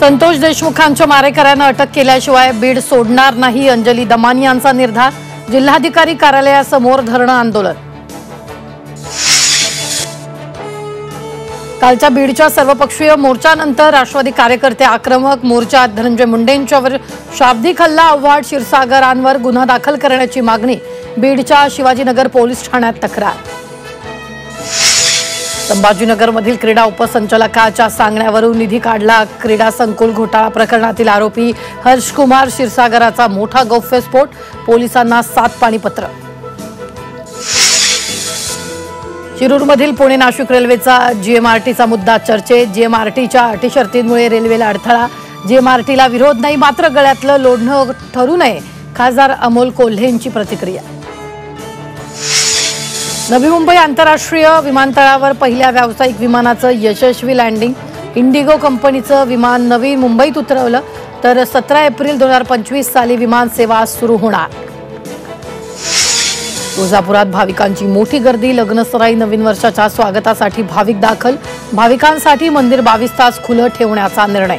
संतोष देशमुखांच्या मारेकऱ्यांना अटक केल्याशिवाय बीड सोडणार नाही, अंजली दमानी यांचा निर्धार। जिल्हाधिकारी कार्यालयासमोर धरणं आंदोलन। कालच्या बीडच्या सर्वपक्षीय मोर्चानंतर राष्ट्रवादी कार्यकर्ते आक्रमक। मोर्चात धनंजय मुंडेंच्यावर शाब्दिक हल्ला, आव्हाड, क्षीरसागरांवर गुन्हा दाखल करण्याची मागणी। बीडच्या शिवाजीनगर पोलीस ठाण्यात तक्रार। संभाजीनगरमधील क्रीडा उपसंचालकाच्या सांगण्यावरून निधी काढला। क्रीडा संकुल घोटाळा प्रकरणातील आरोपी हर्षकुमार क्षीरसागराचा मोठा गौप्यस्फोट, पोलिसांना 7 पाणीपत्र। शिरूरमधील पुणे नाशिक रेल्वेचा जीएमआरटीचा मुद्दा चर्चेत। जीएमआरटीच्या अटी शर्तींमुळे रेल्वेला अडथळा, जीएमआरटीला विरोध नाही, मात्र गळ्यातलं लोढणं ठरू नये, खासदार अमोल कोल्हेंची प्रतिक्रिया। नवी मुंबई आंतरराष्ट्रीय विमानतळावर पहिल्या व्यावसायिक विमानाचं यशस्वी लँडिंग। इंडिगो कंपनीचं विमान नवी मुंबईत उतरवलं, तर 17 एप्रिल 2025 साली विमान सेवा सुरू होणार। तुळजापुरात भाविकांची मोठी गर्दी, लग्नसराई, नवीन वर्षाच्या स्वागतासाठी भाविक दाखल। भाविकांसाठी मंदिर 22 तास खुलं ठेवण्याचा निर्णय।